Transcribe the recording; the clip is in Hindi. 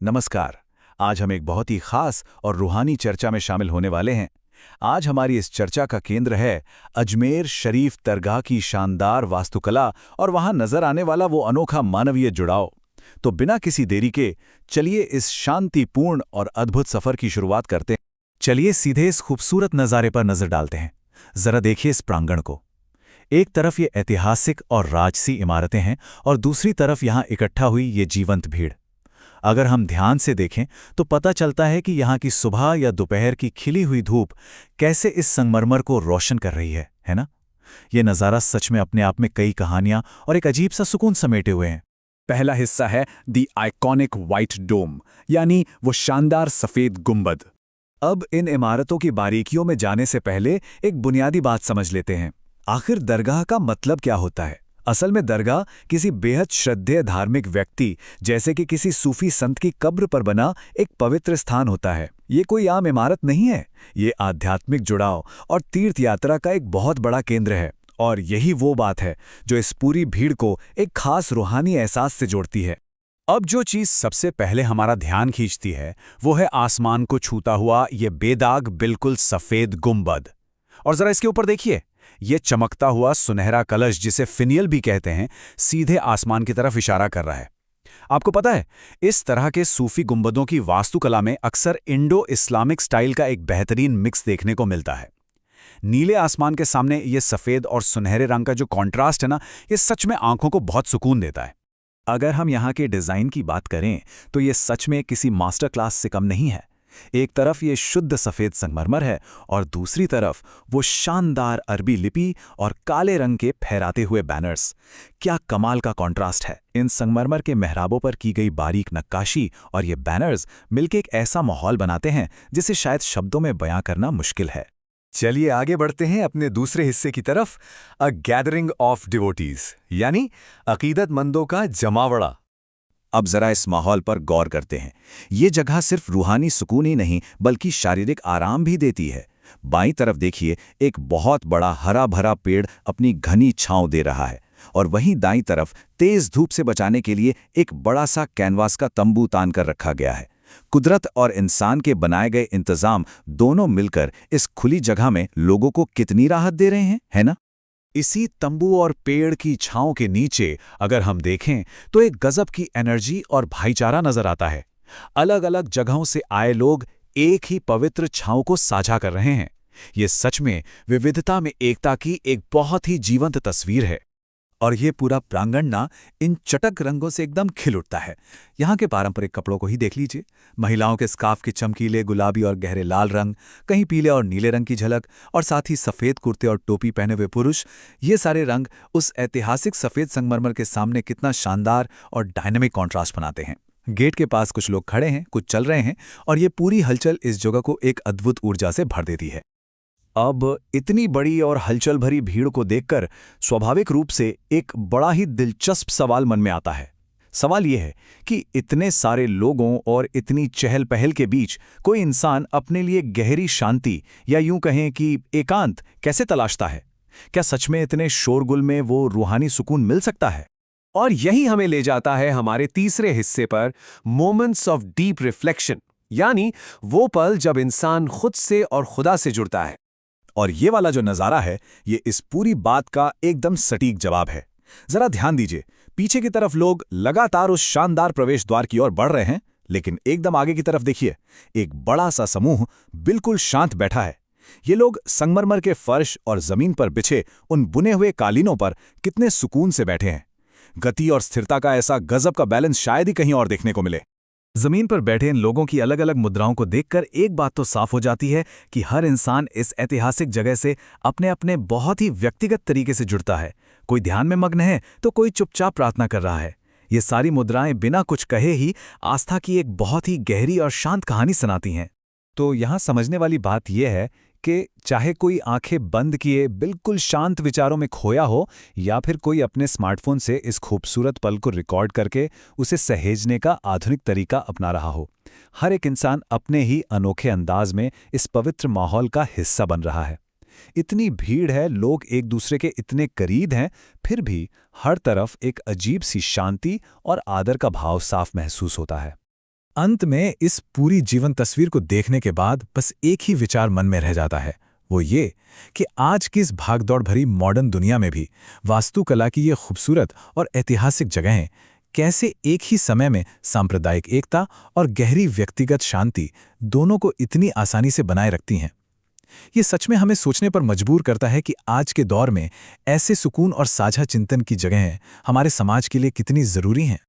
नमस्कार। आज हम एक बहुत ही खास और रूहानी चर्चा में शामिल होने वाले हैं। आज हमारी इस चर्चा का केंद्र है अजमेर शरीफ दरगाह की शानदार वास्तुकला और वहां नजर आने वाला वो अनोखा मानवीय जुड़ाव। तो बिना किसी देरी के चलिए इस शांतिपूर्ण और अद्भुत सफर की शुरुआत करते हैं। चलिए सीधे इस खूबसूरत नज़ारे पर नजर डालते हैं। जरा देखिए इस प्रांगण को। एक तरफ ये ऐतिहासिक और राजसी इमारतें हैं और दूसरी तरफ यहाँ इकट्ठा हुई ये जीवंत भीड़। अगर हम ध्यान से देखें तो पता चलता है कि यहाँ की सुबह या दोपहर की खिली हुई धूप कैसे इस संगमरमर को रोशन कर रही है ना? ये नज़ारा सच में अपने आप में कई कहानियां और एक अजीब सा सुकून समेटे हुए हैं। पहला हिस्सा है द आइकॉनिक व्हाइट डोम, यानी वो शानदार सफेद गुंबद। अब इन इमारतों की बारीकियों में जाने से पहले एक बुनियादी बात समझ लेते हैं। आखिर दरगाह का मतलब क्या होता है? असल में दरगाह किसी बेहद श्रद्धेय धार्मिक व्यक्ति जैसे कि किसी सूफी संत की कब्र पर बना एक पवित्र स्थान होता है। ये कोई आम इमारत नहीं है। ये आध्यात्मिक जुड़ाव और तीर्थ यात्रा का एक बहुत बड़ा केंद्र है। और यही वो बात है जो इस पूरी भीड़ को एक खास रूहानी एहसास से जोड़ती है। अब जो चीज़ सबसे पहले हमारा ध्यान खींचती है वो है आसमान को छूता हुआ ये बेदाग बिल्कुल सफ़ेद गुंबद। और ज़रा इसके ऊपर देखिए, ये चमकता हुआ सुनहरा कलश, जिसे फिनियल भी कहते हैं, सीधे आसमान की तरफ इशारा कर रहा है। आपको पता है, इस तरह के सूफी गुंबदों की वास्तुकला में अक्सर इंडो इस्लामिक स्टाइल का एक बेहतरीन मिक्स देखने को मिलता है। नीले आसमान के सामने ये सफ़ेद और सुनहरे रंग का जो कॉन्ट्रास्ट है ना, ये सच में आंखों को बहुत सुकून देता है। अगर हम यहाँ के डिज़ाइन की बात करें तो ये सच में किसी मास्टर क्लास से कम नहीं है। एक तरफ ये शुद्ध सफ़ेद संगमरमर है और दूसरी तरफ वो शानदार अरबी लिपि और काले रंग के फहराते हुए बैनर्स। क्या कमाल का कॉन्ट्रास्ट है! इन संगमरमर के मेहराबों पर की गई बारीक नक्काशी और ये बैनर्स मिलकर एक ऐसा माहौल बनाते हैं जिसे शायद शब्दों में बयां करना मुश्किल है। चलिए आगे बढ़ते हैं अपने दूसरे हिस्से की तरफ, अ गैदरिंग ऑफ डिवोटीज, यानी अकीदतमंदों का जमावड़ा। अब जरा इस माहौल पर गौर करते हैं। ये जगह सिर्फ रूहानी सुकून ही नहीं बल्कि शारीरिक आराम भी देती है। बाईं तरफ देखिए, एक बहुत बड़ा हरा भरा पेड़ अपनी घनी छांव दे रहा है और वहीं दाईं तरफ तेज धूप से बचाने के लिए एक बड़ा सा कैनवास का तंबू तान कर रखा गया है। कुदरत और इंसान के बनाए गए इंतजाम दोनों मिलकर इस खुली जगह में लोगों को कितनी राहत दे रहे हैं, है ना? इसी तंबू और पेड़ की छांव के नीचे अगर हम देखें तो एक गजब की एनर्जी और भाईचारा नजर आता है। अलग अलग जगहों से आए लोग एक ही पवित्र छांव को साझा कर रहे हैं। ये सच में विविधता में एकता की एक बहुत ही जीवंत तस्वीर है। और ये पूरा प्रांगण ना इन चटक रंगों से एकदम खिल उठता है। यहाँ के पारंपरिक कपड़ों को ही देख लीजिए। महिलाओं के स्कार्फ के चमकीले गुलाबी और गहरे लाल रंग, कहीं पीले और नीले रंग की झलक, और साथ ही सफ़ेद कुर्ते और टोपी पहने हुए पुरुष। ये सारे रंग उस ऐतिहासिक सफ़ेद संगमरमर के सामने कितना शानदार और डायनामिक कॉन्ट्रास्ट बनाते हैं। गेट के पास कुछ लोग खड़े हैं, कुछ चल रहे हैं, और ये पूरी हलचल इस जगह को एक अद्भुत ऊर्जा से भर देती है। अब इतनी बड़ी और हलचल भरी भीड़ को देखकर स्वाभाविक रूप से एक बड़ा ही दिलचस्प सवाल मन में आता है। सवाल यह है कि इतने सारे लोगों और इतनी चहल पहल के बीच कोई इंसान अपने लिए गहरी शांति या यूं कहें कि एकांत कैसे तलाशता है? क्या सच में इतने शोरगुल में वो रूहानी सुकून मिल सकता है? और यही हमें ले जाता है हमारे तीसरे हिस्से पर, मोमेंट्स ऑफ डीप रिफ्लेक्शन, यानी वो पल जब इंसान खुद से और खुदा से जुड़ता है। और ये वाला जो नज़ारा है, ये इस पूरी बात का एकदम सटीक जवाब है। जरा ध्यान दीजिए, पीछे की तरफ लोग लगातार उस शानदार प्रवेश द्वार की ओर बढ़ रहे हैं, लेकिन एकदम आगे की तरफ देखिए, एक बड़ा सा समूह बिल्कुल शांत बैठा है। ये लोग संगमरमर के फर्श और जमीन पर बिछे उन बुने हुए कालीनों पर कितने सुकून से बैठे हैं। गति और स्थिरता का ऐसा गजब का बैलेंस शायद ही कहीं और देखने को मिले। जमीन पर बैठे इन लोगों की अलग अलग मुद्राओं को देखकर एक बात तो साफ हो जाती है कि हर इंसान इस ऐतिहासिक जगह से अपने अपने बहुत ही व्यक्तिगत तरीके से जुड़ता है। कोई ध्यान में मग्न है तो कोई चुपचाप प्रार्थना कर रहा है। ये सारी मुद्राएं बिना कुछ कहे ही आस्था की एक बहुत ही गहरी और शांत कहानी सुनाती हैं। तो यहाँ समझने वाली बात यह है कि चाहे कोई आंखें बंद किए बिल्कुल शांत विचारों में खोया हो, या फिर कोई अपने स्मार्टफोन से इस खूबसूरत पल को रिकॉर्ड करके उसे सहेजने का आधुनिक तरीका अपना रहा हो, हर एक इंसान अपने ही अनोखे अंदाज में इस पवित्र माहौल का हिस्सा बन रहा है। इतनी भीड़ है, लोग एक दूसरे के इतने करीब हैं, फिर भी हर तरफ एक अजीब सी शांति और आदर का भाव साफ महसूस होता है। अंत में इस पूरी जीवन तस्वीर को देखने के बाद बस एक ही विचार मन में रह जाता है, वो ये कि आज की इस भागदौड़ भरी मॉडर्न दुनिया में भी वास्तुकला की ये खूबसूरत और ऐतिहासिक जगहें कैसे एक ही समय में सांप्रदायिक एकता और गहरी व्यक्तिगत शांति दोनों को इतनी आसानी से बनाए रखती हैं। ये सच में हमें सोचने पर मजबूर करता है कि आज के दौर में ऐसे सुकून और साझा चिंतन की जगहें हमारे समाज के लिए कितनी ज़रूरी हैं।